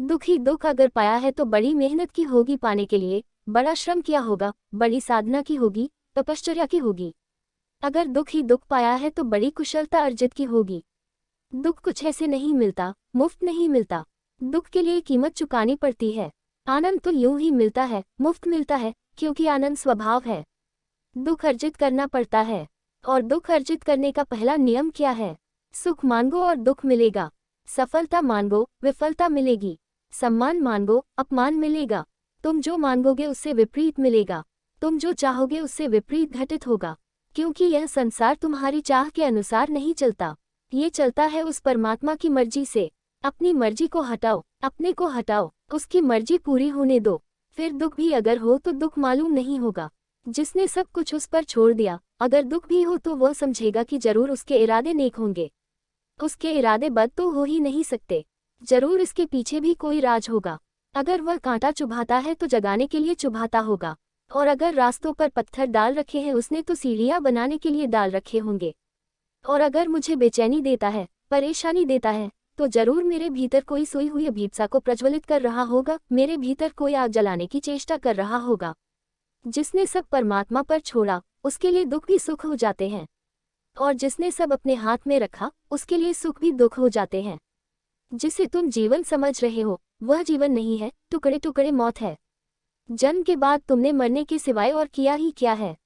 दुख ही दुख अगर पाया है तो बड़ी मेहनत की होगी पाने के लिए, बड़ा श्रम किया होगा, बड़ी साधना की होगी, तपश्चर्या की होगी। अगर दुख ही दुख पाया है तो बड़ी कुशलता अर्जित की होगी। दुख कुछ ऐसे नहीं मिलता, मुफ्त नहीं मिलता। दुख के लिए कीमत चुकानी पड़ती है। आनंद तो यूं ही मिलता है, मुफ्त मिलता है, क्योंकि आनंद स्वभाव है। दुख अर्जित करना पड़ता है। और दुख अर्जित करने का पहला नियम क्या है? सुख मांगो और दुख मिलेगा। सफलता मांगो, विफलता मिलेगी। सम्मान मांगो, अपमान मिलेगा। तुम जो मांगोगे उससे विपरीत मिलेगा। तुम जो चाहोगे उससे विपरीत घटित होगा। क्योंकि यह संसार तुम्हारी चाह के अनुसार नहीं चलता, ये चलता है उस परमात्मा की मर्जी से। अपनी मर्जी को हटाओ, अपने को हटाओ, उसकी मर्जी पूरी होने दो। फिर दुख भी अगर हो तो दुख मालूम नहीं होगा। जिसने सब कुछ उस पर छोड़ दिया, अगर दुख भी हो तो वह समझेगा कि जरूर उसके इरादे नेक होंगे। उसके इरादे बद तो हो ही नहीं सकते, जरूर इसके पीछे भी कोई राज होगा। अगर वह कांटा चुभाता है तो जगाने के लिए चुभाता होगा, और अगर रास्तों पर पत्थर डाल रखे हैं उसने तो सीढ़ियां बनाने के लिए डाल रखे होंगे। और अगर मुझे बेचैनी देता है, परेशानी देता है, तो जरूर मेरे भीतर कोई सोई हुई अभीप्सा को प्रज्वलित कर रहा होगा, मेरे भीतर कोई आग जलाने की चेष्टा कर रहा होगा। जिसने सब परमात्मा पर छोड़ा, उसके लिए दुख भी सुख हो जाते हैं। और जिसने सब अपने हाथ में रखा, उसके लिए सुख भी दुख हो जाते हैं। जिसे तुम जीवन समझ रहे हो, वह जीवन नहीं है, टुकड़े टुकड़े मौत है। जन्म के बाद तुमने मरने के सिवाय और किया ही क्या है?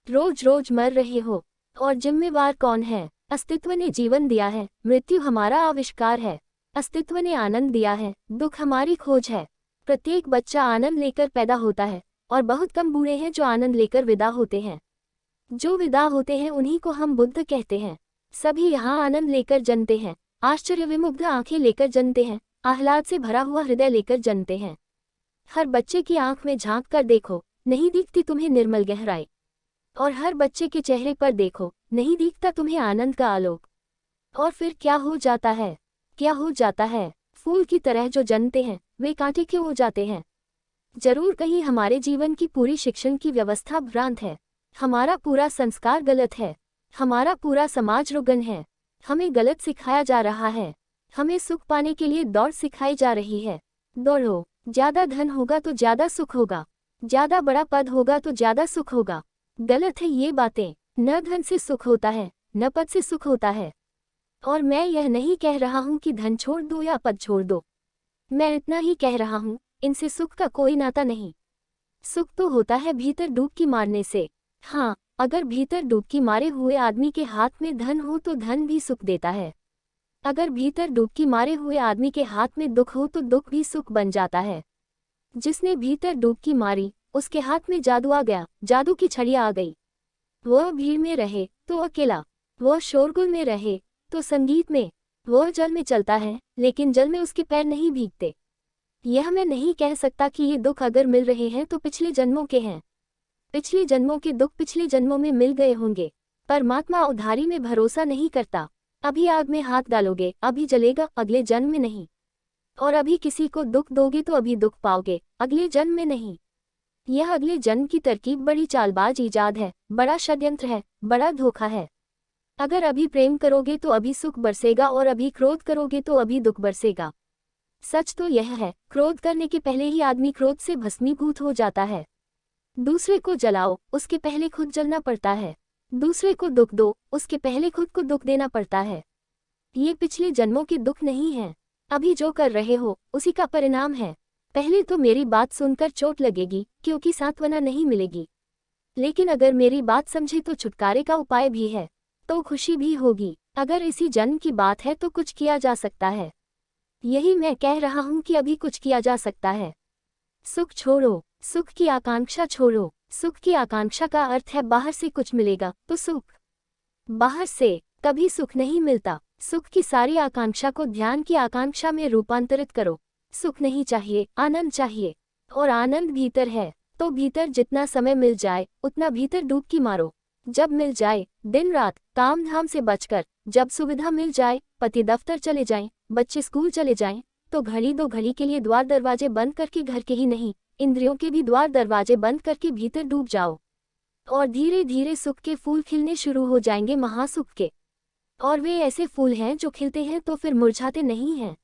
रोज रोज मर रहे हो। और जिम्मेवार कौन है? अस्तित्व ने जीवन दिया है, मृत्यु हमारा आविष्कार है। अस्तित्व ने आनंद दिया है, दुख हमारी खोज है। प्रत्येक बच्चा आनंद लेकर पैदा होता है, और बहुत कम बूढ़े हैं जो आनंद लेकर विदा होते हैं। जो विदा होते हैं उन्हीं को हम बुद्ध कहते हैं। सभी यहाँ आनंद लेकर जन्मते हैं, आश्चर्य विमुग्ध आंखें लेकर जन्मते हैं, आह्लाद से भरा हुआ हृदय लेकर जन्मते हैं। हर बच्चे की आंख में झांक कर देखो, नहीं दिखती तुम्हें निर्मल गहराई। और हर बच्चे के चेहरे पर देखो, नहीं दिखता तुम्हें आनंद का आलोक। और फिर क्या हो जाता है? क्या हो जाता है? फूल की तरह जो जन्मते हैं, वे कांटे क्यों हो जाते हैं? जरूर कहीं हमारे जीवन की पूरी शिक्षण की व्यवस्था भ्रांत है। हमारा पूरा संस्कार गलत है। हमारा पूरा समाज रुग्ण है। हमें गलत सिखाया जा रहा है। हमें सुख पाने के लिए दौड़ सिखाई जा रही है। दौड़ो, ज्यादा धन होगा तो ज्यादा सुख होगा, ज्यादा बड़ा पद होगा तो ज्यादा सुख होगा। गलत है ये बातें। न धन से सुख होता है, न पद से सुख होता है। और मैं यह नहीं कह रहा हूं कि धन छोड़ दो या पद छोड़ दो। मैं इतना ही कह रहा हूं, इनसे सुख का कोई नाता नहीं। सुख तो होता है भीतर डुबकी मारने से। हाँ, अगर भीतर डुबकी मारे हुए आदमी के हाथ में धन हो तो धन भी सुख देता है। अगर भीतर डुबकी मारे हुए आदमी के हाथ में दुख हो तो दुख भी सुख बन जाता है। जिसने भीतर डुबकी मारी, उसके हाथ में जादू आ गया, जादू की छड़ियां आ गई। वह भीड़ में रहे तो अकेला, वह शोरगुल में रहे तो संगीत में। वह जल में चलता है, लेकिन जल में उसके पैर नहीं भीगते। यह मैं नहीं कह सकता कि ये दुख अगर मिल रहे हैं तो पिछले जन्मों के हैं। पिछले जन्मों के दुख पिछले जन्मों में मिल गए होंगे। परमात्मा उधारी में भरोसा नहीं करता। अभी आग में हाथ डालोगे, अभी जलेगा, अगले जन्म में नहीं। और अभी किसी को दुख दोगे तो अभी दुख पाओगे, अगले जन्म में नहीं। यह अगले जन्म की तरकीब बड़ी चालबाज इजाद है, बड़ा षड्यंत्र है, बड़ा धोखा है। अगर अभी प्रेम करोगे तो अभी सुख बरसेगा, और अभी क्रोध करोगे तो अभी दुख बरसेगा। सच तो यह है, क्रोध करने के पहले ही आदमी क्रोध से भस्मीभूत हो जाता है। दूसरे को जलाओ, उसके पहले खुद जलना पड़ता है। दूसरे को दुख दो, उसके पहले खुद को दुख देना पड़ता है। ये पिछले जन्मों के दुख नहीं हैं। अभी जो कर रहे हो, उसी का परिणाम है। पहले तो मेरी बात सुनकर चोट लगेगी, क्योंकि सांत्वना नहीं मिलेगी। लेकिन अगर मेरी बात समझे तो छुटकारे का उपाय भी है, तो खुशी भी होगी। अगर इसी जन्म की बात है तो कुछ किया जा सकता है। यही मैं कह रहा हूं कि अभी कुछ किया जा सकता है। सुख छोड़ो, सुख की आकांक्षा छोड़ो। सुख की आकांक्षा का अर्थ है बाहर से कुछ मिलेगा तो सुख। बाहर से कभी सुख नहीं मिलता। सुख की सारी आकांक्षा को ध्यान की आकांक्षा में रूपांतरित करो। सुख नहीं चाहिए, आनंद चाहिए। और आनंद भीतर है, तो भीतर जितना समय मिल जाए उतना भीतर डुबकी मारो। जब मिल जाए, दिन रात काम धाम से बचकर, जब सुविधा मिल जाए, पति दफ्तर चले जाएं, बच्चे स्कूल चले जाएं, तो घड़ी दो घड़ी के लिए द्वार दरवाजे बंद करके, घर के ही नहीं, इंद्रियों के भी द्वार दरवाजे बंद करके भीतर डूब जाओ। और धीरे धीरे सुख के फूल खिलने शुरू हो जाएंगे, महासुख के। और वे ऐसे फूल हैं जो खिलते हैं तो फिर मुरझाते नहीं हैं।